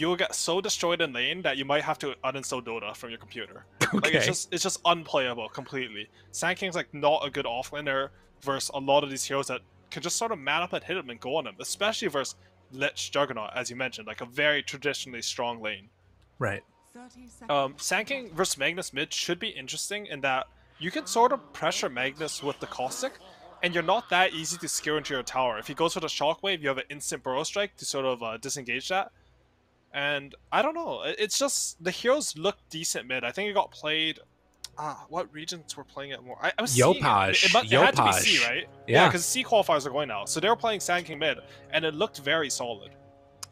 you'll get so destroyed in lane that you might have to uninstall Dota from your computer. Like Okay. it's just unplayable completely. Sand King's like not a good offlaner versus a lot of these heroes that can just sort of man up and hit him and go on him, especially versus Lich Juggernaut, as you mentioned, like a very traditionally strong lane. Right. Sand King versus Magnus mid should be interesting in that you can sort of pressure Magnus with the Caustic, and you're not that easy to skewer into your tower. If he goes for the Shockwave, you have an instant Burrow Strike to sort of disengage that. And I don't know, it's just the heroes look decent mid. I think it got played. What regions were playing it more? I was seeing it. It had to be C, right? Yeah, Yeah. because C qualifiers are going now. So they were playing Sand King mid, and it looked very solid.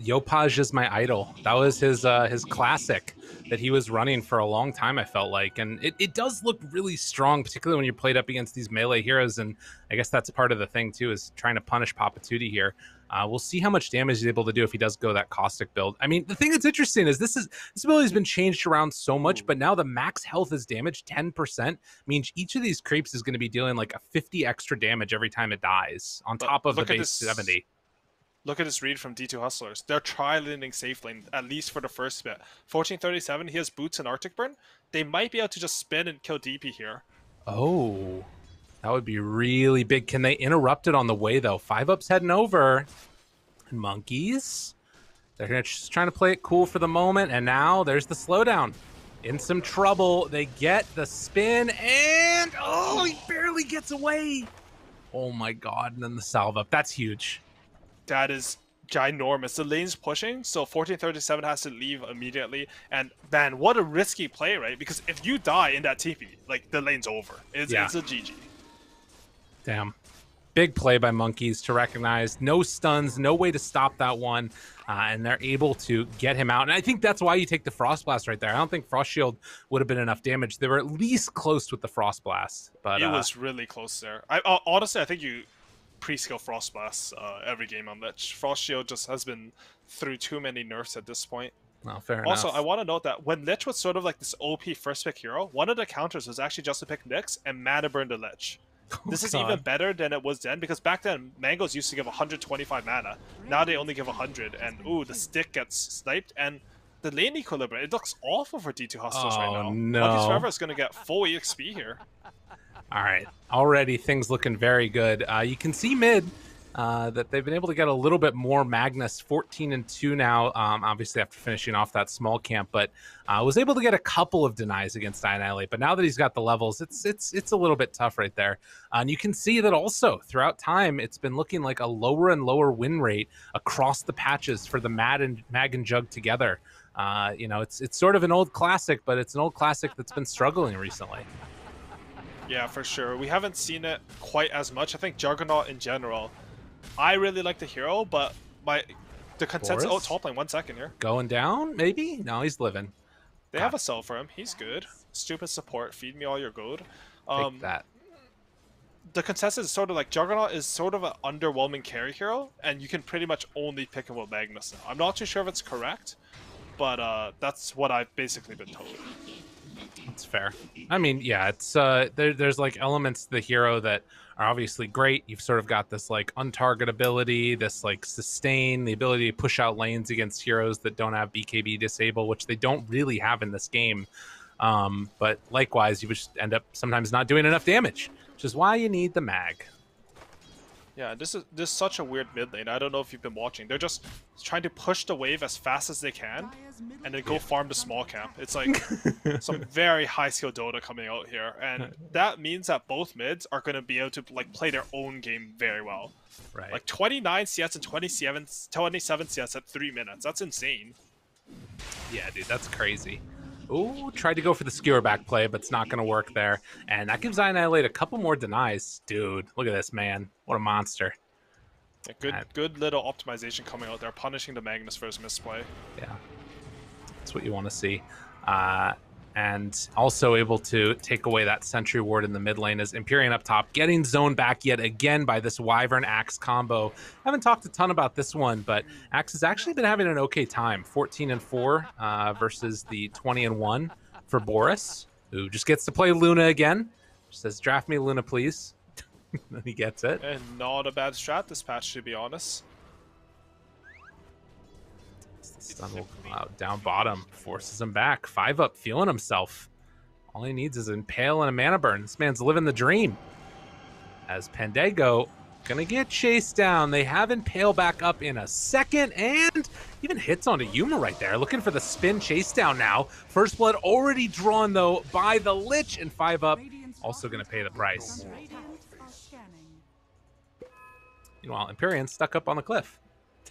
Yopaj is my idol. That was his classic that he was running for a long time, I felt like. And it does look really strong, particularly when you're played up against these melee heroes. And I guess that's part of the thing, too, is trying to punish Papatuti here. We'll see how much damage he's able to do if he does go that Caustic build. I mean, the thing that's interesting is this ability has been changed around so much, but now the max health is damage 10%, means each of these creeps is going to be dealing like a 50 extra damage every time it dies, on top of the base 70. Look at this read from D2 Hustlers. They're tri-laning safe lane, at least for the first bit. 1437, he has Boots and Arctic Burn. They might be able to just spin and kill DP here. Oh, that would be really big. Can they interrupt it on the way, though? 5-Up's heading over. And Monkeys, they're just trying to play it cool for the moment. And now there's the slowdown. In some trouble. They get the spin, and oh, he barely gets away. Oh, my God. And then the salve up. That's huge. That is ginormous. The lane's pushing, so 1437 has to leave immediately. And man, what a risky play, right? Because if you die in that TP, like the lane's over. It's a GG. Damn. Big play by Monkeys to recognize. No stuns, no way to stop that one. And they're able to get him out. And I think that's why you take the Frost Blast right there. I don't think Frost Shield would have been enough damage. They were at least close with the Frost Blast. But it was really close there. Honestly, I think you pre-skill Frost Blast every game on Lich. Frost Shield just has been through too many nerfs at this point. Well, fair also, enough. I want to note that when Lich was sort of like this OP first pick hero, one of the counters was actually just to pick Nyx and mana burn the Lich. This is even better than it was then, because back then Mangoes used to give 125 mana. Now they only give 100, and ooh, the stick gets sniped, and the lane equilibrium, it looks awful for D2 Hustlers right now. No. Monkeys Forever is going to get full EXP here. All right, already things looking very good. You can see mid that they've been able to get a little bit more. Magnus 14-2 now, obviously after finishing off that small camp, but was able to get a couple of denies against Annihilate. But now that he's got the levels, it's a little bit tough right there. And you can see that also throughout time, it's been looking like a lower and lower win rate across the patches for the Mag and Jug together. You know, it's sort of an old classic, but it's an old classic that's been struggling recently. Yeah, for sure. We haven't seen it quite as much. I think Juggernaut in general, I really like the hero, but the consensus... Oh, top lane, 1 second here. Going down, maybe? No, he's living. They have a sell for him. He's good. Stupid support. Feed me all your gold. Take that. The consensus is sort of like Juggernaut is sort of an underwhelming carry hero, and you can pretty much only pick him with Magnus now. I'm not too sure if it's correct, but that's what I've basically been told. That's fair. I mean, yeah, it's there's like elements to the hero that are obviously great. You've sort of got this like untargetability, this like sustain, the ability to push out lanes against heroes that don't have BKB disable, which they don't really have in this game. But likewise, you would just end up sometimes not doing enough damage, which is why you need the mag. Yeah, this is such a weird mid lane. I don't know if you've been watching. They're just trying to push the wave as fast as they can, and then go farm the small camp. It's like some very high skill Dota coming out here, and that means that both mids are going to be able to like play their own game very well. Right. Like 29 CS and 27 CS at 3 minutes. That's insane. Yeah, dude, that's crazy. Ooh, tried to go for the skewer back play, but it's not going to work there. And that gives Annihilate a couple more denies. Dude, look at this, man. What a monster. Yeah, good little optimization coming out there, punishing the Magnus for his misplay. Yeah, that's what you want to see. And also able to take away that Sentry Ward in the mid lane is Empyrean up top, getting zoned back yet again by this Wyvern Axe combo. Haven't talked a ton about this one, but Axe has actually been having an okay time. 14-4 versus the 20-1 for Boris, who just gets to play Luna again. Just says, draft me Luna, please. And he gets it. And not a bad strat this patch, to be honest. It's the Stun will come out down bottom, forces him back. 5-up, feeling himself. All he needs is an Impale and a Mana Burn. This man's living the dream. As Pandago gonna get chased down. They have Impale back up in a second, and even hits onto Yuma right there. Looking for the spin chase down now. First blood already drawn, though, by the Lich, and 5-up also gonna pay the price. Meanwhile, Empyrean stuck up on the cliff.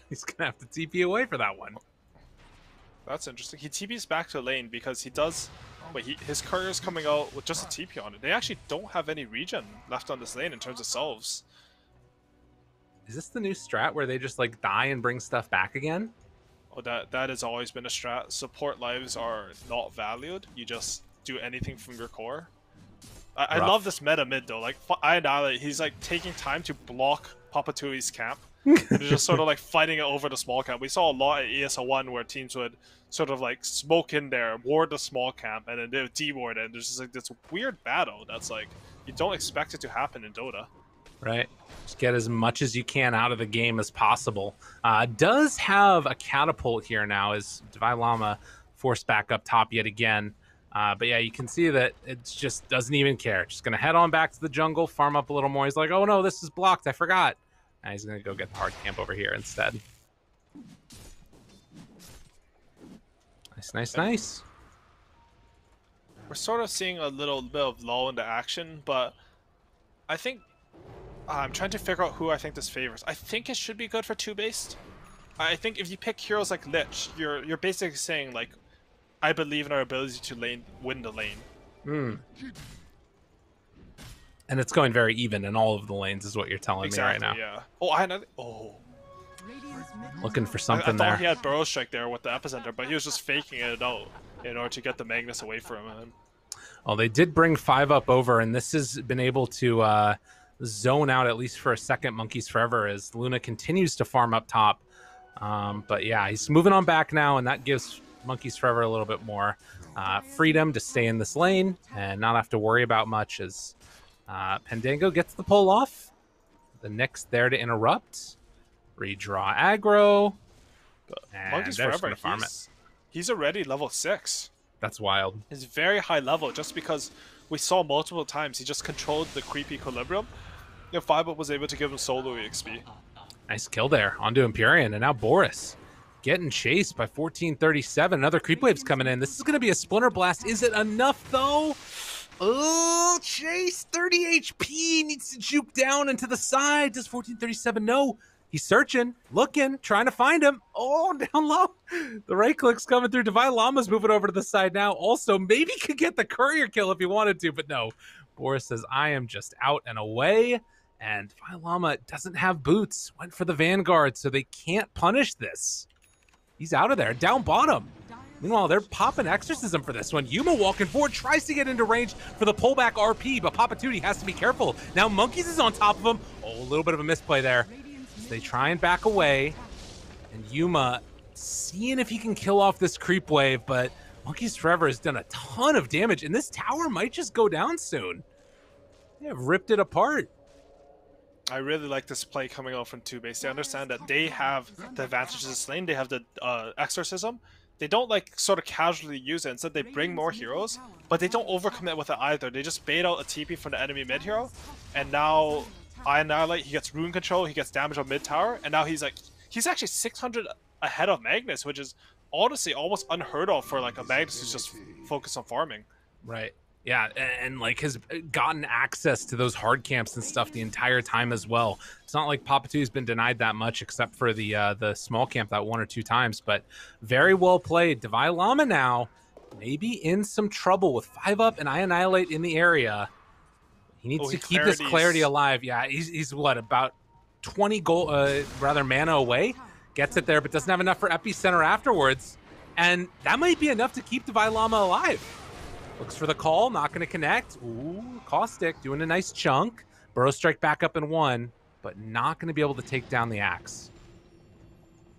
He's gonna have to TP away for that one. That's interesting. He TP's back to lane because he does... Wait, his courier's coming out with just a TP on it. They actually don't have any regen left on this lane in terms of selves. Is this the new strat where they just like die and bring stuff back again? Oh, that has always been a strat. Support lives are not valued. You just do anything from your core. I love this meta mid though. Like Annihilate, he's like taking time to block Papatui's camp. And just sort of like fighting it over the small camp. We saw a lot at ESL1 where teams would sort of like smoke in there, ward the small camp, and then they would deward it. And there's just like this weird battle that's like you don't expect it to happen in Dota. Right. Just get as much as you can out of the game as possible. Does have a catapult here now as Divine Llama forced back up top yet again. But yeah, you can see that it just doesn't even care. Just going to head on back to the jungle, farm up a little more. He's like, oh no, this is blocked. I forgot. And he's going to go get the hard camp over here instead. Nice. We're sort of seeing a little bit of lull in the action, but I think I'm trying to figure out who I think this favors. I think it should be good for Toobased. I think if you pick heroes like Lich, you're basically saying like, I believe in our ability to win the lane. And it's going very even in all of the lanes, is what you're telling me right now. Yeah. Oh, I had looking for something I there. thought he had Burrow Strike there with the epicenter, but he was just faking it out in order to get the Magnus away from him. Well, they did bring 5-up over, and this has been able to zone out at least for a second Monkeys Forever as Luna continues to farm up top. But yeah, he's moving on back now, and that gives Monkeys Forever a little bit more freedom to stay in this lane and not have to worry about much as Pandango gets the pull off. The Nyx there to interrupt. Redraw aggro. Monkeys Forever, farm he's already level 6. That's wild. He's very high level just because we saw multiple times he just controlled the creep equilibrium. And 5-up was able to give him solo EXP. Nice kill there onto Empyrean, and now Boris getting chased by 1437. Another creep wave's coming in. This is going to be a Splinter Blast. Is it enough though? Oh, Chase 30 HP needs to juke down and to the side. Does 1437 know? He's searching, looking, trying to find him. Oh, down low. The right click's coming through. Divine Llama's moving over to the side now. Also, maybe could get the courier kill if he wanted to, but no. Boris says, I am just out and away. And Divine Llama doesn't have boots. Went for the Vanguard, so they can't punish this. He's out of there, down bottom. Meanwhile, they're popping Exorcism for this one. Yuma walking forward, tries to get into range for the pullback RP, but Papatuti has to be careful. Now Monkeys is on top of him. Oh, a little bit of a misplay there. So they try and back away. And Yuma seeing if he can kill off this creep wave, but Monkeys Forever has done a ton of damage, and this tower might just go down soon. They have ripped it apart. I really like this play coming out from Toobased. They understand that they have the advantages of this lane. They have the Exorcism. They don't like sort of casually use it. Instead, they bring more heroes, but they don't overcommit with it either. They just bait out a TP from the enemy mid hero, and now I Annihilate. He gets rune control. He gets damage on mid tower, and now he's actually 600 ahead of Magnus, which is honestly almost unheard of for like a Magnus who's just focused on farming. Right. Yeah, and like has gotten access to those hard camps and stuff the entire time as well. It's not like Papatu's been denied that much, except for the small camp that 1 or 2 times. But very well played. Divine Llama now maybe in some trouble with 5-up and I Annihilate in the area. He needs to keep his clarity alive. Yeah, he's what, about 20 mana away. Gets it there, but doesn't have enough for Epicenter afterwards. And that might be enough to keep Divine Llama alive. Looks for the call, not going to connect. Ooh, Caustic doing a nice chunk. Burrow Strike back up in 1, but not going to be able to take down the Axe.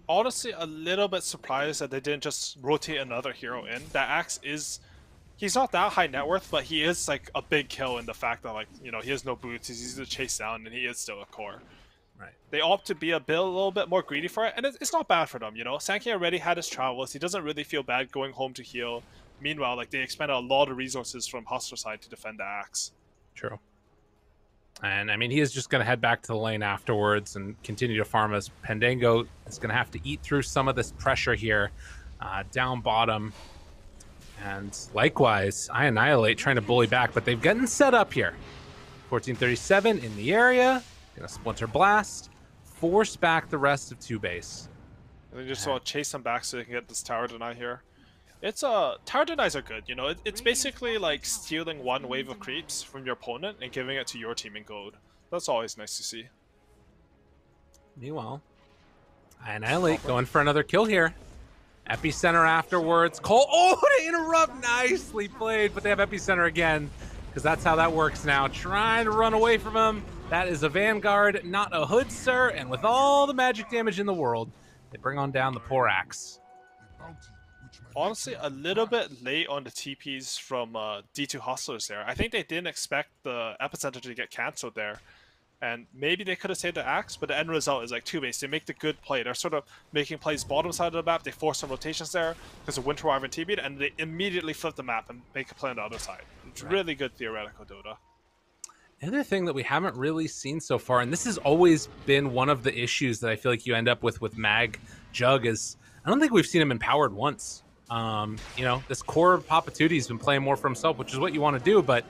Honestly, a little bit surprised that they didn't just rotate another hero in. That Axe is... He's not that high net worth, but he is like a big kill in the fact that, like, you know, he has no boots, he's easy to chase down, and he is still a core. Right. They opt to be a little bit more greedy for it, and it's not bad for them, you know? Sankey already had his travels. He doesn't really feel bad going home to heal. Meanwhile, like, they expended a lot of resources from Hustler side to defend the Axe. True. And I mean, he is just going to head back to the lane afterwards and continue to farm as Pendango is going to have to eat through some of this pressure here down bottom. And likewise, I Annihilate trying to bully back, but they've gotten set up here. 1437 in the area, gonna Splinter Blast, force back the rest of Toobased. And they just want to chase them back so they can get this tower deny here. It's tower denies are good, you know. It's basically like stealing one wave of creeps from your opponent and giving it to your team in gold. That's always nice to see. Meanwhile, I Annihilate going for another kill here. Epicenter afterwards. Cole, oh, to interrupt, nicely played, but they have Epicenter again, because that's how that works now. Trying to run away from him. That is a Vanguard, not a Hood, sir, and with all the magic damage in the world, they bring on down the poor Axe. Honestly, a little bit late on the TPs from D2 Hustlers there. I think they didn't expect the Epicenter to get cancelled there. And maybe they could have saved the Axe, but the end result is like Toobased. They make the good play. They're sort of making plays bottom side of the map. They force some rotations there because of Winter Wyvern TP'd, and they immediately flip the map and make a play on the other side. It's really good theoretical Dota. The other thing that we haven't really seen so far, and this has always been one of the issues that I feel like you end up with Mag Jug, is I don't think we've seen him empowered once. You know, this core Papa Tootie's been playing more for himself, which is what you want to do, but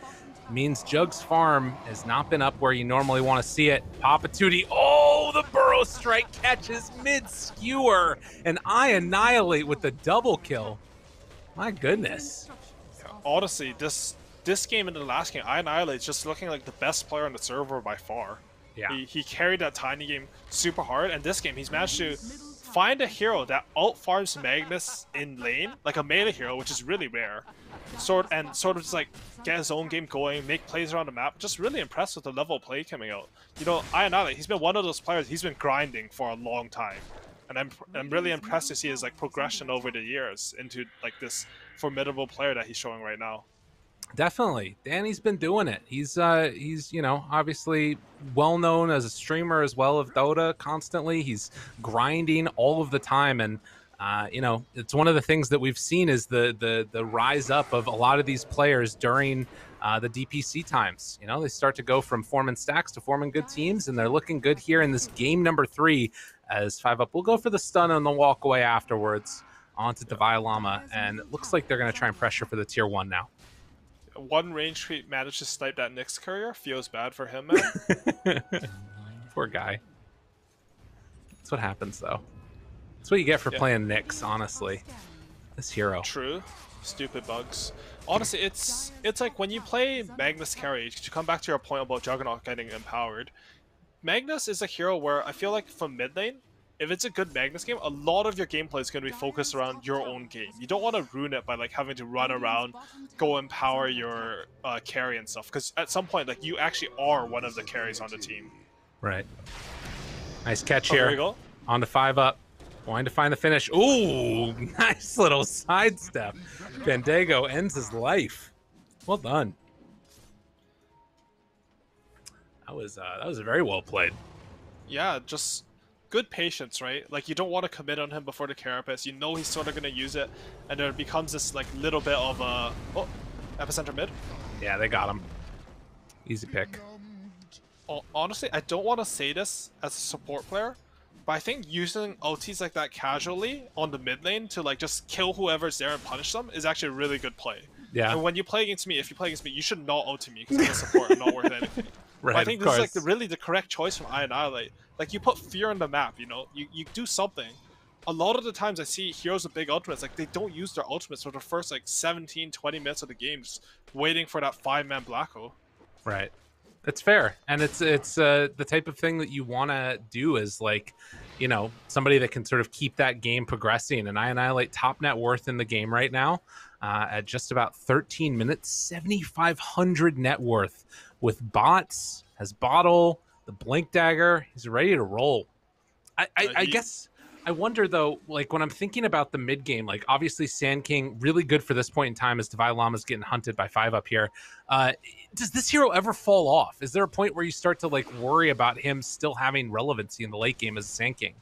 means Jug's farm has not been up where you normally want to see it. Papa Tootie, oh, the Burrow Strike catches mid-skewer, and I Annihilate with the double kill. My goodness. Yeah, honestly, this game and the last game, I Annihilate's just looking like the best player on the server by far. Yeah. He carried that tiny game super hard, and this game he's managed to find a hero that out-farms Magnus in lane, like a melee hero, which is really rare. Sort of just like get his own game going, make plays around the map. Just really impressed with the level of play coming out. You know, I Annihilate, he's been one of those players, he's been grinding for a long time. And I'm really impressed to see his like progression over the years into like this formidable player that he's showing right now. Definitely. Danny's been doing it. He's you know, obviously well known as a streamer as well of Dota constantly. He's grinding all of the time, and you know, it's one of the things that we've seen is the rise up of a lot of these players during the DPC times. You know, they start to go from forming stacks to forming good teams, and they're looking good here in this game number 3 as 5-up. We'll go for the stun and the walk away afterwards onto Devi Llama, and it looks like they're going to try and pressure for the tier 1 now. One range creep managed to snipe that Nyx courier. Feels bad for him, man. Poor guy. That's what happens, though. That's what you get for playing Nyx, honestly. This hero. True. Stupid bugs. Honestly, it's like when you play Magnus carry, to come back to your point about Juggernaut getting empowered, Magnus is a hero where I feel like from mid lane, if it's a good Magnus game, a lot of your gameplay is going to be focused around your own game. You don't want to ruin it by like having to run around, go empower your carry and stuff, because at some point, like, you actually are one of the carries on the team. Right. Nice catch here. There you go. On to 5-up. Wanting to find the finish. Ooh, nice little sidestep. Pendango ends his life. Well done. That was very well played. Yeah, just good patience, right? Like, you don't want to commit on him before the carapace. You know he's sort of going to use it, and there becomes this like little bit of a epicenter mid. Yeah, they got him. Easy pick. Honestly, I don't want to say this as a support player, but I think using ultis like that casually on the mid lane to like just kill whoever's there and punish them is actually a really good play. Yeah. And when you play against me, if you play against me, you should not ult me because I'm a support and not worth anything. Right, but I think this is like really the correct choice from I Annihilate. Like, you put fear on the map, you know? You do something. A lot of the times I see heroes with big ultimates, like, they don't use their ultimates for the first like 17, 20 minutes of the game, just waiting for that 5-man black hole. Right. It's fair, and it's the type of thing that you want to do is, like, you know, somebody that can sort of keep that game progressing. And I Annihilate top net worth in the game right now at just about 13 minutes, 7,500 net worth with bots, has bottle, the blink dagger. He's ready to roll. I guess I wonder though, like when I'm thinking about the mid game, like obviously Sand King really good for this point in time as Divine Llama's getting hunted by 5 up here. Does this hero ever fall off? Is there a point where you start to like worry about him still having relevancy in the late game as a Sand King?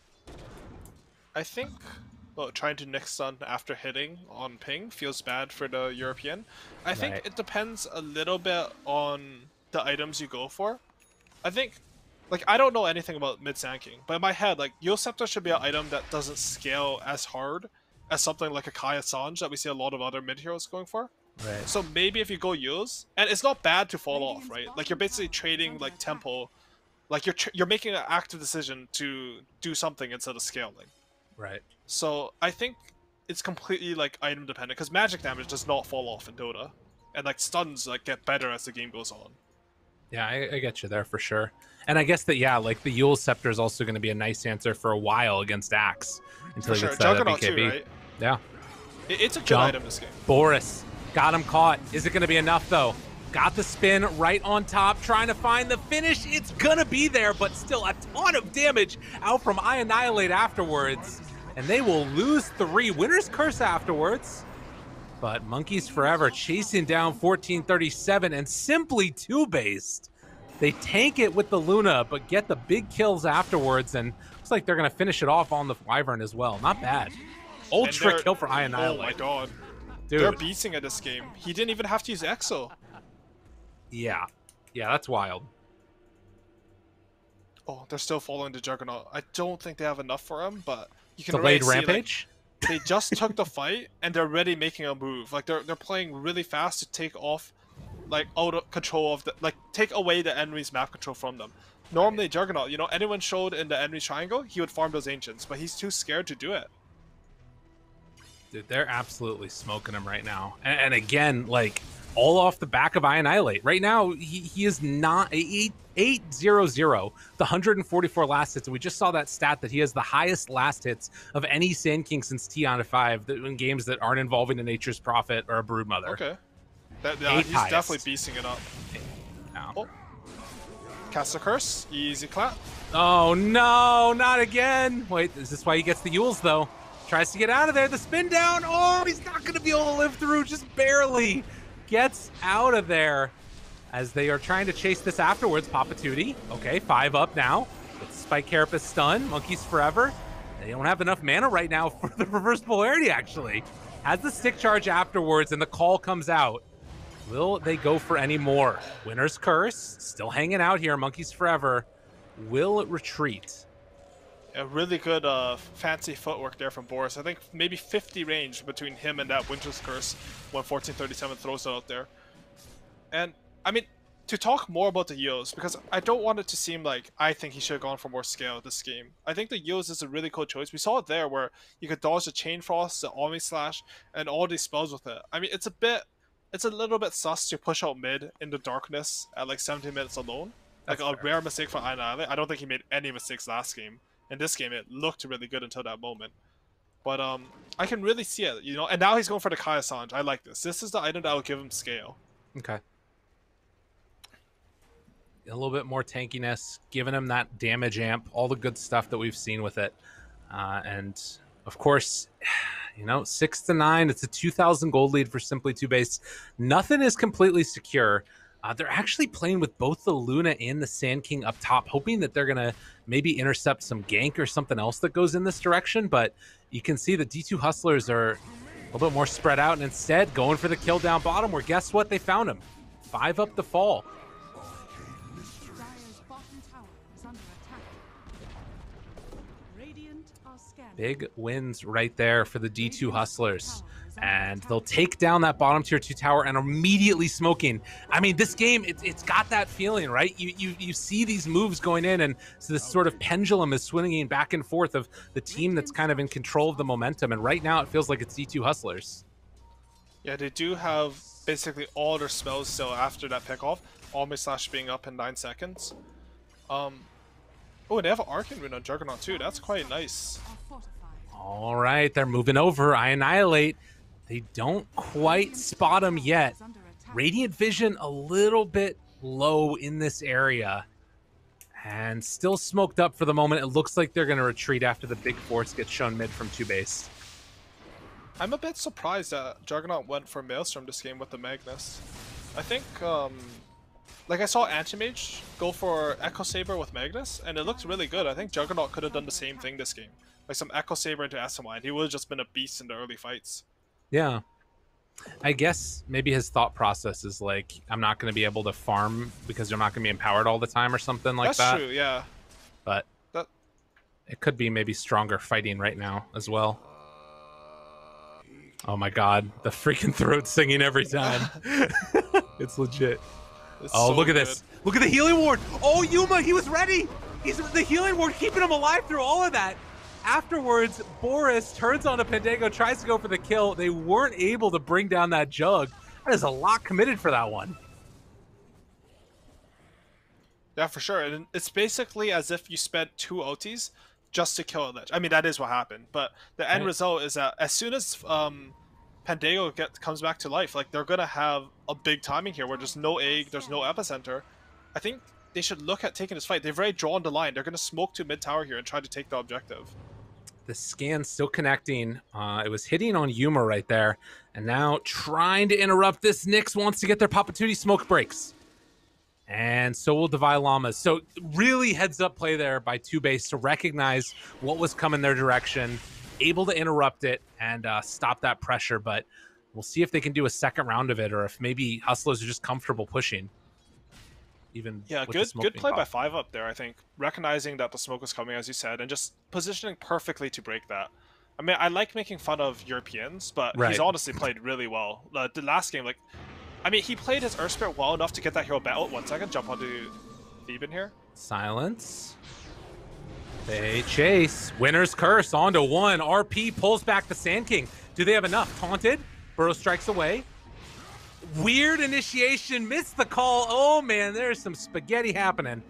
I think, well, trying to Nick stun after hitting on ping feels bad for the European. I think Right. it depends a little bit on the items you go for. I think, like, I don't know anything about mid Sanking, but in my head, like, Yule Scepter should be an item that doesn't scale as hard as something like a Kaya Sanj that we see a lot of other mid heroes going for. Right. So maybe if you go Yules, and it's not bad to fall off, right? Like, you're basically trading, like, tempo. Like, you're making an active decision to do something instead of scaling. Right. So I think it's completely, like, item dependent, because magic damage does not fall off in Dota. And, like, stuns, like, get better as the game goes on. Yeah, I get you there for sure. And I guess that, yeah, like the Yule Scepter is also going to be a nice answer for a while against Axe until For he sure. gets that Juggernaut BKB. too, right? Yeah. It's a good Jump. item this game. Boris got him caught. Is it going to be enough, though? Got the spin right on top, trying to find the finish. It's going to be there, but still a ton of damage out from Annihilate afterwards. And they will lose 3. Winner's Curse afterwards. But Monkeys Forever chasing down 1437 and simply Toobased. They tank it with the Luna, but get the big kills afterwards, and looks like they're going to finish it off on the Wyvern as well. Not bad. Ultra kill for Annihilate. Oh my god. Dude. They're beating at this game. He didn't even have to use Exo. Yeah. Yeah, that's wild. Oh, they're still following the Juggernaut. I don't think they have enough for him, but you can Delayed already see, Rampage? like, they just took the fight, and they're already making a move. Like, they're playing really fast to take off, like, out of control of the, like, take away the enemy's map control from them. Normally, Juggernaut, you know, anyone showed in the enemy triangle, he would farm those Ancients, but he's too scared to do it. Dude, they're absolutely smoking him right now. And again, like, all off the back of Annihilate. Right now, he is not 800, the 144 last hits. And we just saw that stat that he has the highest last hits of any Sand King since TI10 in games that aren't involving a Nature's Prophet or a Broodmother. Okay. Yeah, he's definitely beasting it up. No. Oh. Cast a Curse. Easy clap. Oh, no, not again. Wait, is this why he gets the Yules, though? Tries to get out of there. The spin down. Oh, he's not going to be able to live through. Just barely gets out of there as they are trying to chase this afterwards. Papatootie. Okay, 5 up now. With Spike Carapace stun. Monkeys Forever. They don't have enough mana right now for the reverse polarity, actually. Has the stick charge afterwards, and the call comes out. Will they go for any more? Winner's Curse. Still hanging out here. Monkeys Forever. Will retreat. A really good fancy footwork there from Boris. I think maybe 50 range between him and that Winter's Curse when 1437 throws it out there. And, I mean, to talk more about the Yos, because I don't want it to seem like I think he should have gone for more scale this game. I think the Yos is a really cool choice. We saw it there where you could dodge the Chain Frost, the Omni Slash, and all these spells with it. I mean, it's a little bit sus to push out mid in the darkness at like 17 minutes alone. Like a rare mistake for Annihilate. I don't think he made any mistakes last game. In this game, it looked really good until that moment. But I can really see it, you know. And now he's going for the Kaya Sanj. I like this. This is the item that will give him scale. Okay. A little bit more tankiness, giving him that damage amp, all the good stuff that we've seen with it. And, of course, you know, 6-9. It's a 2,000 gold lead for Simply Toobased. Nothing is completely secure. They're actually playing with both the Luna and the Sand King up top, hoping that they're going to maybe intercept some gank or something else that goes in this direction. But you can see the D2 Hustlers are a little bit more spread out and instead going for the kill down bottom, where guess what? They found him. 5 up the fall. Big wins right there for the D2 Hustlers. And they'll take down that bottom tier 2 tower and immediately smoking. I mean, this game, it's got that feeling, right? You see these moves going in, and so this sort of pendulum is swinging back and forth of the team that's kind of in control of the momentum. And right now it feels like it's D2 Hustlers. Yeah, they do have basically all their spells still after that pick off. Omni Slash being up in 9 seconds. Oh, they have an Arcane Rune on Juggernaut too. That's quite nice. All right, they're moving over. I Annihilate. They don't quite spot him yet. Radiant Vision a little bit low in this area. And still smoked up for the moment. It looks like they're going to retreat after the big force gets shown mid from Toobased. I'm a bit surprised that Juggernaut went for Maelstrom this game with the Magnus. I think, like I saw Anti-Mage go for Echo Saber with Magnus, and it looked really good. I think Juggernaut could have done the same thing this game. Like some Echo Saber into SMY, and he would have just been a beast in the early fights. Yeah. I guess maybe his thought process is like, I'm not going to be able to farm because you're not going to be empowered all the time or something like that. That's true, yeah. But it could be maybe stronger fighting right now as well. Oh my god, the freaking throat singing every time. It's legit. It's oh, so look at good. this. Look at the healing ward. Oh, Yuma, he was ready. He's the healing ward keeping him alive through all of that. Afterwards, Boris turns on a Pendago, tries to go for the kill. They weren't able to bring down that jug. That is a lot committed for that one. Yeah, for sure. And it's basically as if you spent 2 OTs just to kill a Lich. I mean, that is what happened. But the end result is that as soon as Pendago comes back to life, like, they're going to have a big timing here where there's no egg, there's no epicenter. I think they should look at taking this fight. They've already drawn the line. They're going to smoke to mid tower here and try to take the objective. The scan still connecting. It was hitting on Yuma right there. And now trying to interrupt this. Nyx wants to get their Papatuti smoke breaks. And so will Divine Llamas. So really heads up play there by Toobased to recognize what was coming their direction, able to interrupt it and stop that pressure. But we'll see if they can do a second round of it or if maybe Hustlers are just comfortable pushing. Even good play by 5 up there, I think. Recognizing that the smoke was coming, as you said, and just positioning perfectly to break that. I mean, I like making fun of Europeans, but he's honestly played really well. The last game, like, I mean, he played his Earth Spirit well enough to get that hero battle. 1 second, jump onto Theban here. Silence. They chase. Winner's Curse onto 1. RP pulls back the Sand King. Do they have enough? Taunted. Burrow strikes away. Weird initiation. Missed the call. Oh, man, there's some spaghetti happening.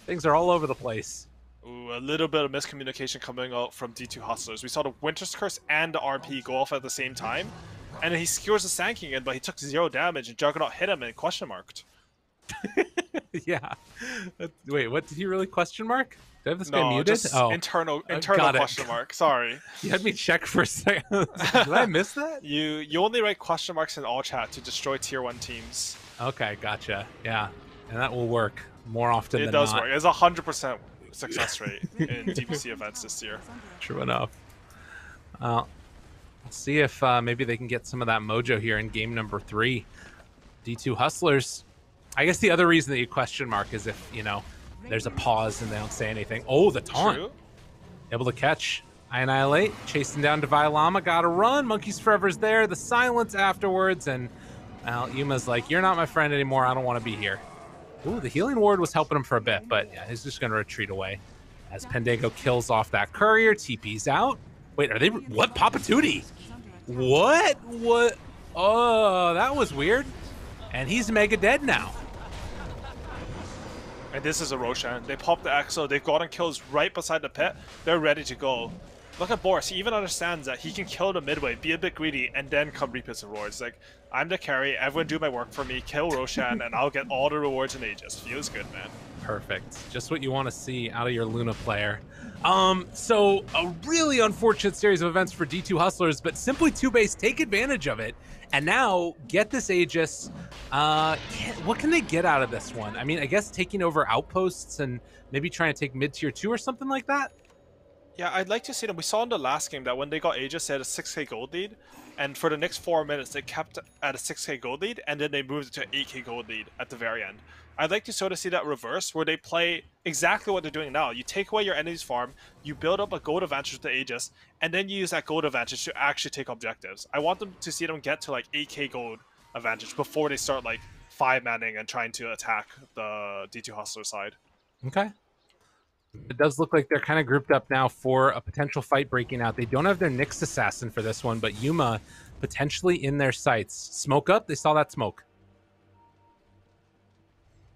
Things are all over the place. Ooh, a little bit of miscommunication coming out from D2 Hustlers. We saw the Winter's Curse and the RP go off at the same time. And then he skewers the Sand King in, but he took 0 damage, and Juggernaut hit him and question marked. Yeah. Wait, what did he really question mark? Did I have this guy muted? Just internal question mark. Sorry. You had me check for a second. Did I miss that? You only write question marks in all chat to destroy tier 1 teams. Okay, gotcha. Yeah, and that will work more often than not. It does work. It's 100% success rate in DPC events this year. True enough. Let's see if maybe they can get some of that mojo here in game number 3. D2 Hustlers. I guess the other reason that you question mark is if, you know, there's a pause and they don't say anything. Oh, the taunt. True. Able to catch. I Annihilate. Chasing down Divine Llama. Gotta run. Monkeys Forever's there. The silence afterwards. And, well, Yuma's like, you're not my friend anymore. I don't want to be here. Ooh, the healing ward was helping him for a bit. But, yeah, he's just going to retreat away. As Pendago kills off that courier. TP's out. Wait, are they... What? Papatuti? What? What? Oh, that was weird. And he's mega dead now. And this is a Roshan. They popped the Exo. They've gotten kills right beside the pit. They're ready to go. Look at Boris. He even understands that he can kill the midway, be a bit greedy, and then come reap his rewards. Like, I'm the carry. Everyone do my work for me. Kill Roshan, and I'll get all the rewards in Aegis. Feels good, man. Perfect. Just what you want to see out of your Luna player. So a really unfortunate series of events for D2 Hustlers, but simply Toobased take advantage of it and now get this Aegis. What can they get out of this one? I mean, I guess taking over outposts and maybe trying to take mid-tier 2 or something like that? Yeah, I'd like to see them. We saw in the last game that when they got Aegis, they had a 6k gold lead. And for the next 4 minutes, they kept at a 6k gold lead, and then they moved to an 8k gold lead at the very end. I'd like to sort of see that reverse, where they play exactly what they're doing now. You take away your enemy's farm, you build up a gold advantage with the Aegis, and then you use that gold advantage to actually take objectives. I want them to see them get to like 8k gold advantage before they start like 5-manning and trying to attack the D2 Hustler side. Okay. It does look like they're kind of grouped up now for a potential fight breaking out. They don't have their Nyx Assassin for this one, but Yuma potentially in their sights. Smoke up. They saw that smoke.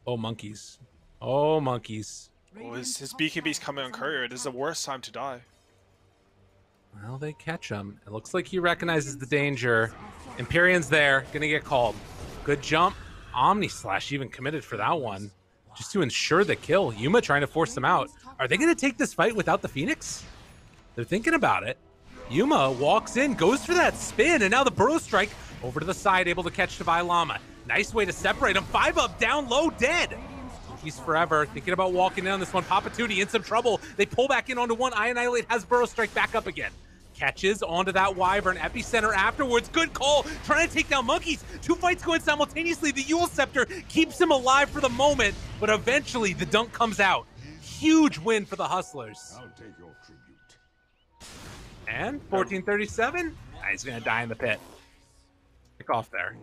Oh, monkeys. Oh, monkeys. Oh, his BKB's coming on courier. This is the worst time to die. Well, they catch him. It looks like he recognizes the danger. Empyrean's there. Gonna get called. Good jump. Omni Slash even committed for that one. just to ensure the kill. Yuma trying to force them out. Are they going to take this fight without the Phoenix? They're thinking about it. Yuma walks in, goes for that spin, and now the Burrow Strike over to the side, able to catch Llama. Nice way to separate him. 5-up, down low, dead. He's forever thinking about walking down this one. Papa Tootie in some trouble. They pull back in onto one. Annihilate has Burrow Strike back up again. Catches onto that Wyvern. Epicenter afterwards. Good call. Trying to take down Monkeys. 2 fights going simultaneously. The Yule Scepter keeps him alive for the moment, but eventually the dunk comes out. Huge win for the Hustlers. I'll take your tribute. And 1437. He's going to die in the pit. Kick off there.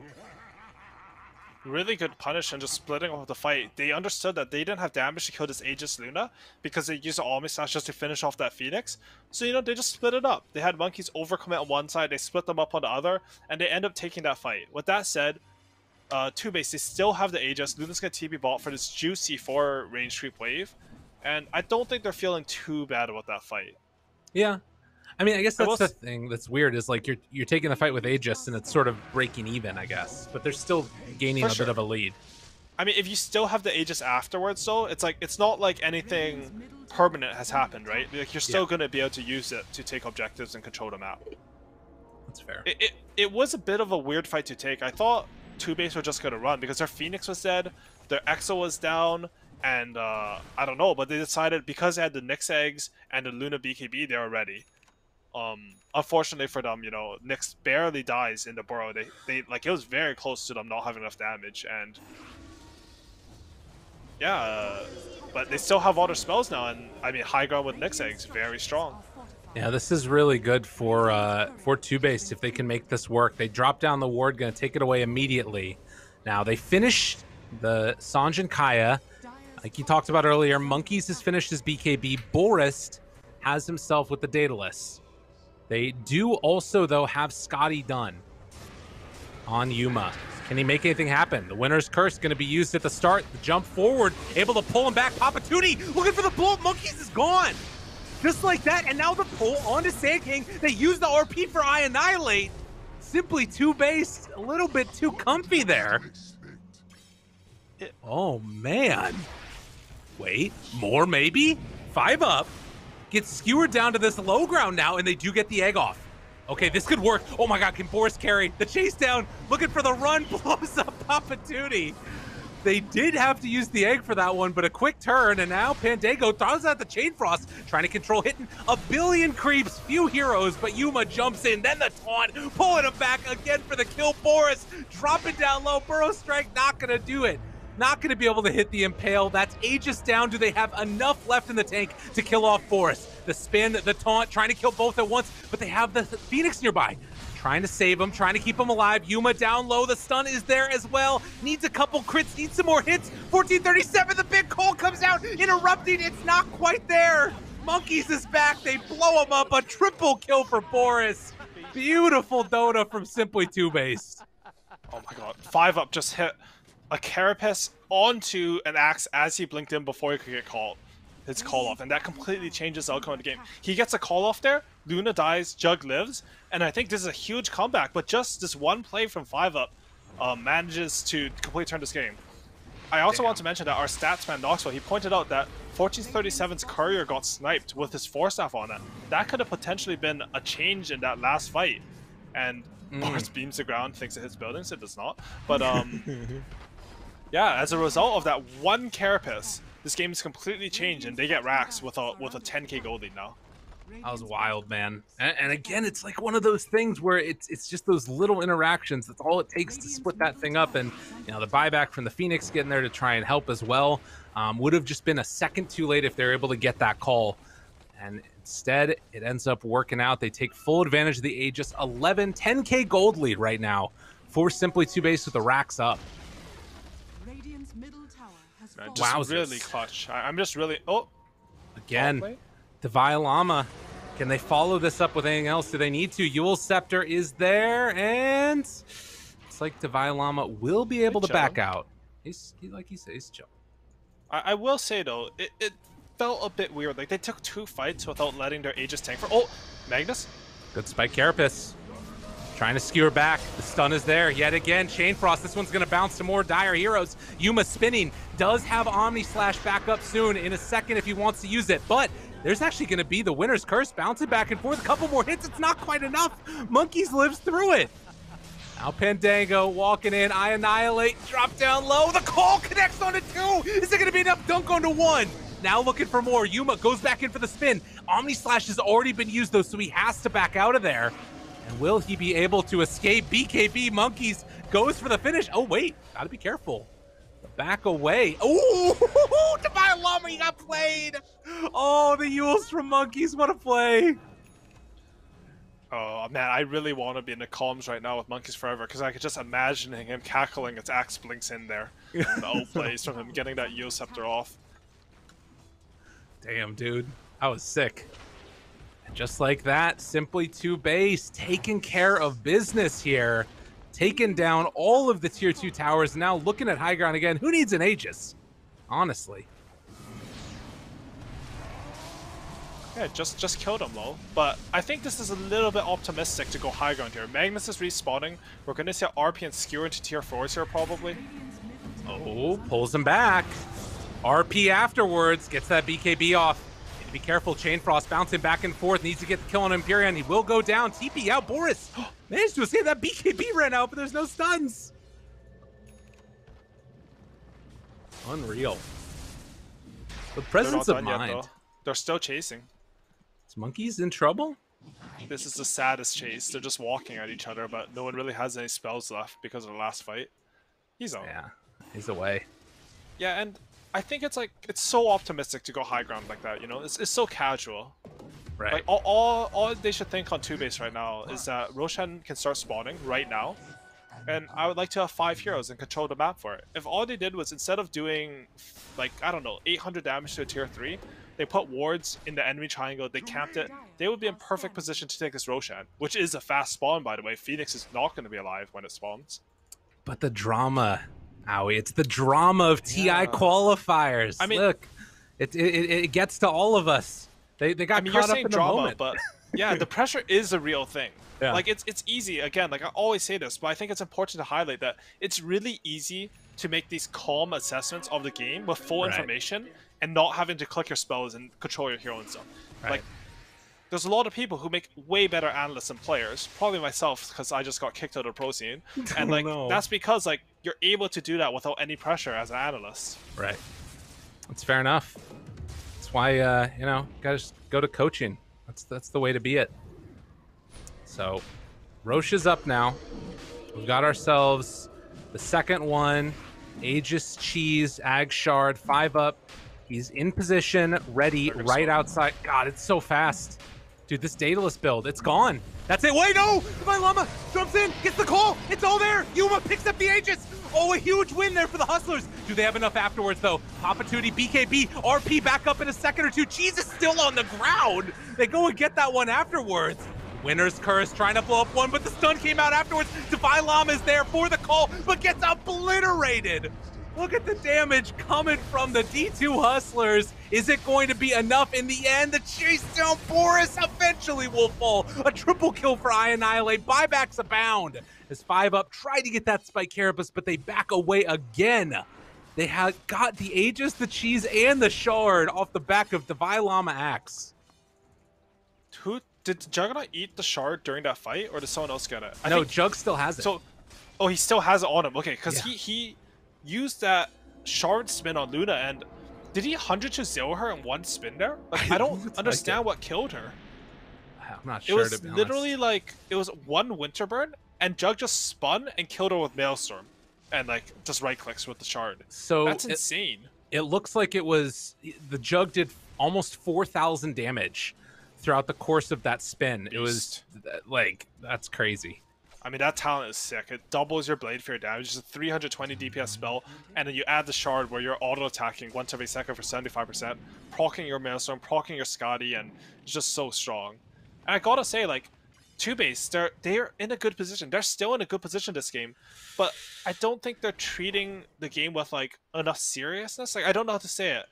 Really good punish and just splitting off the fight. They understood that they didn't have damage to kill this Aegis Luna because they used the Omni Slash just to finish off that Phoenix. So, you know, they just split it up. They had Monkeys overcommit on one side, they split them up on the other, and they end up taking that fight. With that said, Toobased, they still have the Aegis. Luna's going to TP bot for this juicy 4 range creep wave, and I don't think they're feeling too bad about that fight. Yeah. I mean, I guess that's the thing that's weird is like you're taking the fight with Aegis and it's sort of breaking even, I guess. But they're still gaining a bit of a lead. I mean, if you still have the Aegis afterwards, though, it's like it's not like anything permanent has happened, right? Like you're still going to be able to use it to take objectives and control the map. That's fair. It was a bit of a weird fight to take. I thought Toobased were just going to run because their Phoenix was dead, their Exo was down, and I don't know, but they decided because they had the Nyx eggs and the Luna BKB, they were ready. Unfortunately for them, you know, Nyx barely dies in the burrow. They like it was very close to them not having enough damage, and yeah, but they still have all their spells now, and I mean high ground with Nyx eggs, very strong. Yeah, this is really good for Toobased if they can make this work. They drop down the ward, gonna take it away immediately. Now they finish the Sanj and Kaya. Like you talked about earlier, Monkeys has finished his BKB. Boris has himself with the Daedalus. They do also, though, have Scotty done on Yuma. Can he make anything happen? The Winner's Curse going to be used at the start. The jump forward, able to pull him back. Papa Tootie looking for the blow up. Monkeys is gone. Just like that, and now the pull onto Sand King. They use the RP for Annihilate. Simply Toobased, a little bit too comfy there. Oh, man. Wait, more maybe? 5-up. Gets skewered down to this low ground now, and they do get the egg off. Okay, this could work. Oh my god, can Boris carry? The chase down, looking for the run, blows up Papa Tootie. They did have to use the egg for that one, but a quick turn, and now Pandago throws out the Chain Frost, trying to control, hitting a billion creeps, few heroes, but Yuma jumps in, then the taunt, pulling him back again for the kill. Boris dropping down low, Burrow Strike not gonna do it. Not going to be able to hit the Impale. That's Aegis down. Do they have enough left in the tank to kill off Boris? The spin, the taunt, trying to kill both at once, but they have the Phoenix nearby. Trying to save him, trying to keep him alive. Yuma down low. The stun is there as well. Needs a couple crits, needs some more hits. 1437, the big call comes out, interrupting. It's not quite there. Monkeys is back. They blow him up. A triple kill for Boris. Beautiful Dota from Simply Toobased. Oh my god. 5-up just hit a Carapace onto an Axe as he blinked in before he could get called. His call off, and that completely changes the outcome of the game. He gets a call off there, Luna dies, Jug lives, and I think this is a huge comeback, but just this one play from 5-up manages to completely turn this game. I also want to mention that our stats man Knoxville, he pointed out that 1437's Courier got sniped with his 4-staff on it. That could have potentially been a change in that last fight, and Boris beams the ground, thinks it hits buildings, it does not. But yeah, as a result of that one Carapace, this game is completely changed, and they get racks with a 10k gold lead now. That was wild, man. And again, it's like one of those things where it's just those little interactions. That's all it takes to split that thing up. And you know, the buyback from the Phoenix getting there to try and help as well would have just been a second too late if they're able to get that call. And instead, it ends up working out. They take full advantage of the Aegis. 10k gold lead right now for Simply Toobased with the racks up. Just really clutch. I'm just really... Oh! Again, Llama. Can they follow this up with anything else? Do they need to? Yule Scepter is there, and it's like Llama will be able to back out. He's chill. I will say, though, it felt a bit weird. Like, they took 2 fights without letting their Aegis tank for... Oh! Magnus? Good spike Carapace. Trying to skewer back. The stun is there yet again. Chain Frost. This one's going to bounce to more dire heroes. Yuma spinning. Does have Omni Slash back up soon in a second if he wants to use it. But there's actually going to be the Winner's Curse bouncing back and forth. A couple more hits. It's not quite enough. Monkeys lives through it. Now Pandango walking in. I Annihilate. Drop down low. The call connects onto 2. Is it going to be enough? Dunk onto 1. Now looking for more. Yuma goes back in for the spin. Omni Slash has already been used though, so he has to back out of there. And will he be able to escape? BKB Monkeys goes for the finish. Oh, wait. Gotta be careful. Back away. Oh, Divine Llama, he got played. Oh, the Yules from Monkeys. What a play. Oh, man, I really want to be in the comms right now with Monkeys Forever because I could just imagine him cackling as Axe blinks in there. The old plays from him getting that Yule Scepter off. Damn, dude. I was sick. Just like that, simply Toobased, taking care of business here. Taking down all of the tier 2 towers. Now looking at high ground again. Who needs an Aegis? Honestly. Yeah, just killed him though. But I think this is a little bit optimistic to go high ground here. Magnus is respawning. We're going to see RP and skewer into tier 4s here probably. Oh, pulls him back. RP afterwards, gets that BKB off. Be careful, Chain Frost bouncing back and forth. Needs to get the kill on Empyrean. He will go down. TP out. Boris managed to escape. That BKB ran out, but there's no stuns. Unreal. The presence of mind. Yet, they're still chasing. Is Monkeys in trouble? This is the saddest chase. They're just walking at each other, but no one really has any spells left because of the last fight. He's out. Yeah, he's away. Yeah, and I think it's so optimistic to go high ground like that, you know? It's so casual. Right. Like, all they should think on Toobased right now is that Roshan can start spawning right now, and I would like to have 5 heroes and control the map for it. If all they did was, instead of doing, like, I don't know, 800 damage to a tier 3, they put wards in the enemy triangle, they camped it, they would be in perfect position to take this Roshan, which is a fast spawn, by the way. Phoenix is not going to be alive when it spawns. But the drama... Owie, it's the drama of TI qualifiers. I mean, look, it gets to all of us. They got caught up in the moment. But yeah, the pressure is a real thing. Yeah. Like it's easy. Again, like I always say this, but I think it's important to highlight that it's really easy to make these calm assessments of the game with full information and not having to click your spells and control your hero and stuff. Like, there's a lot of people who make way better analysts and players, probably myself, because I just got kicked out of pro scene. And like that's because like you're able to do that without any pressure as an analyst. Right. That's fair enough. That's why you know, gotta just go to coaching. That's the way to be it. So Roche is up now. We've got ourselves the second one. Aegis Cheese, Ag Shard, 5 up. He's in position, ready, right outside. God, it's so fast. Dude, this Daedalus build, it's gone. That's it. Wait, no! Divine Llama jumps in, gets the call. It's all there. Yuma picks up the Aegis. Oh, a huge win there for the Hustlers. Do they have enough afterwards, though? Papatuti, BKB, RP back up in a second or two. Cheese is still on the ground. They go and get that one afterwards. Winner's Curse trying to blow up one, but the stun came out afterwards. Divine Llama is there for the call, but gets obliterated. Look at the damage coming from the D2 Hustlers. Is it going to be enough in the end? The chase down Boris eventually will fall. A triple kill for I Annihilate. Buybacks abound. As 5 up tried to get that Spike Carapace, but they back away again. They had got the Aegis, the Cheese, and the Shard off the back of Divine Llama Axe. Did Juggernaut eat the Shard during that fight, or did someone else get it? No, Jug still has it. So, oh, he still has it on him. Okay, because he used that Shard spin on Luna, and did he 100-0 her in one spin there? Like, I don't understand what killed her. I'm not sure. It was literally like, it was one Winterburn, and Jug just spun and killed her with Maelstrom, and like just right clicks with the Shard. So that's insane. It looks like it was the Jug did almost 4,000 damage throughout the course of that spin. It was like, that's crazy. I mean, that talent is sick. It doubles your Blade Fear damage. It's a 320 DPS spell, and then you add the Shard where you're auto-attacking once every second for 75%, proccing your Maelstrom, proccing your Scotty, and it's just so strong. And I gotta say, like, Toobased, they're in a good position. They're still in a good position this game, but I don't think they're treating the game with, like, enough seriousness. Like, I don't know how to say it.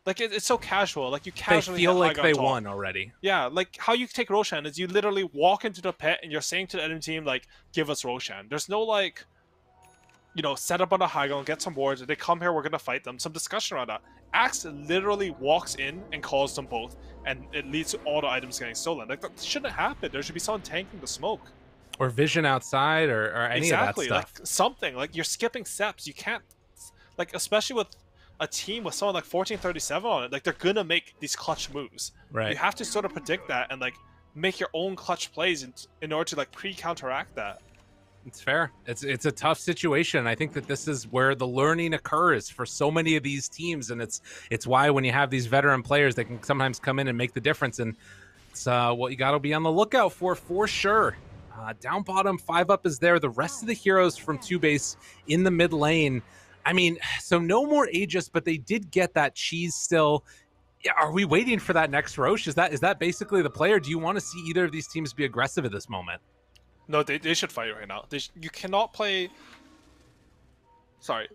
Like it's so casual. Like you They casually feel hit like Haiga they on top. won already. Yeah, like how you take Roshan is you literally walk into the pit and you're saying to the enemy team like, "Give us Roshan." There's no like, set up on a high ground, get some wards. If they come here, we're gonna fight them. Some discussion around that. Axe literally walks in and calls them both, and it leads to all the items getting stolen. Like that shouldn't happen. There should be someone tanking the smoke. Or vision outside, or any of that stuff. Like something. Like you're skipping steps. You can't, like especially with a team with someone like 1437 on it. Like they're gonna make these clutch moves. Right. You have to sort of predict that and like make your own clutch plays in order to like counteract that. It's fair. It's a tough situation. I think that this is where the learning occurs for so many of these teams, and it's why when you have these veteran players, they can sometimes come in and make the difference. And it's what you got to be on the lookout for sure. Down bottom, 5-up is there. The rest of the heroes from Toobased in the mid lane. I mean, so no more Aegis, but they did get that cheese still. Yeah, are we waiting for that next Roche? Is that basically the play, or do you want to see either of these teams be aggressive at this moment? No, they should fight right now. You cannot play... Sorry.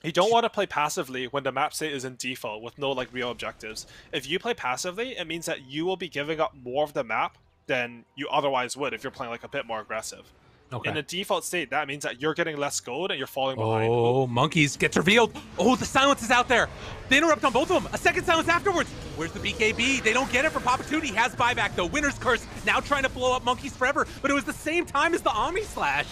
You don't want to play passively when the map state is in default with no like real objectives. If you play passively, it means that you will be giving up more of the map than you otherwise would if you're playing like a bit more aggressive. Okay. In a default state, that means that you're getting less gold and you're falling behind. Oh, Monkeys gets revealed. Oh, the silence is out there. They interrupt on both of them. A second silence afterwards. Where's the BKB? They don't get it from Papatuti. He has buyback though. Winner's Curse now trying to blow up Monkeys forever, but it was the same time as the Omni Slash.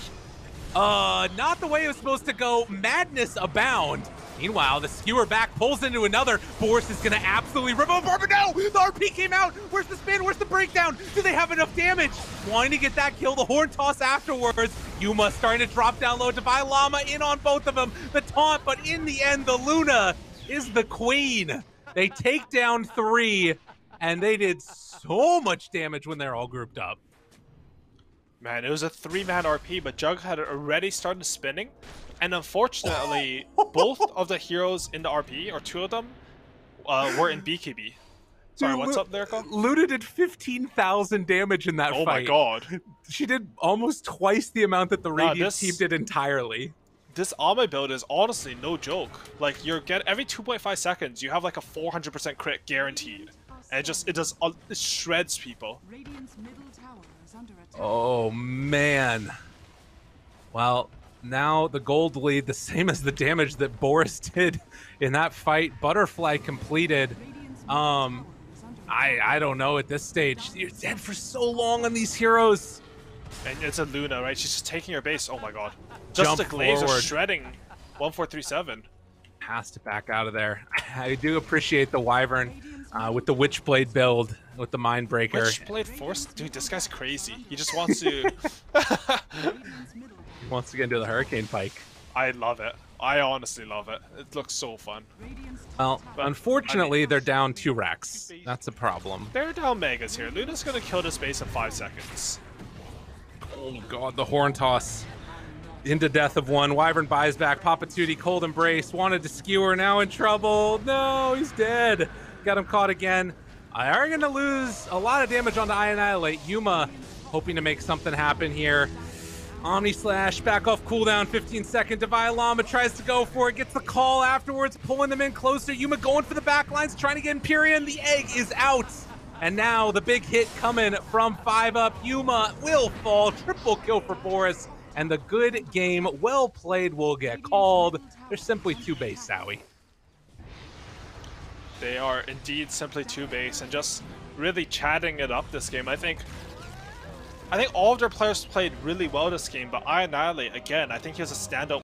Not the way it was supposed to go. Madness abound. Meanwhile, the skewer back pulls into another. Boris is going to absolutely rip him apart, but no! The RP came out! Where's the spin? Where's the breakdown? Do they have enough damage? Wanting to get that kill, the horn toss afterwards. Yuma starting to drop down low. Divine Llama in on both of them. The taunt, but in the end, the Luna is the queen. They take down 3, and they did so much damage when they're all grouped up. Man, it was a 3-man RP, but Jug had already started spinning. And unfortunately, both of the heroes in the RP, or 2 of them, were in BKB. Sorry, what's up there, Carl? Luna did 15,000 damage in that fight. Oh my god. She did almost twice the amount that the Radiant team did entirely. This Ame build is honestly no joke. Like, every 2.5 seconds, you have like a 400% crit guaranteed. And it shreds people. Oh, man. Well... Now the gold lead, the same as the damage that Boris did in that fight. Butterfly completed. I don't know at this stage. You're dead for so long on these heroes. And it's a Luna, right? She's just taking her base. Oh my god. Just a laser shredding 1437. Has to back out of there. I do appreciate the Wyvern with the Witchblade build, with the Mindbreaker. Witchblade Force? Dude, this guy's crazy. He just wants to... Wants to get into the Hurricane Pike. I love it. I honestly love it. It looks so fun. Well, unfortunately, they're down 2 racks. That's a problem. They're down Megas here. Luna's gonna kill this base in 5 seconds. Oh god, the horn toss. Into death of 1. Wyvern buys back. Papatuti, cold embrace. Wanted to skewer, now in trouble. No, he's dead. Got him caught again. I are gonna lose a lot of damage on the Annihilate. Yuma hoping to make something happen here. Omni Slash, back off cooldown, 15-second. Divine Llama tries to go for it, gets the call afterwards, pulling them in closer. Yuma going for the backlines, trying to get Empyrean. The egg is out. And now the big hit coming from 5-up. Yuma will fall. Triple kill for Boris. And the good game, well played, will get called. They're simply Toobased, Sowie. They are indeed simply Toobased and just really chatting it up this game. I think all of their players played really well this game, but Annihilate, again, I think he has a standout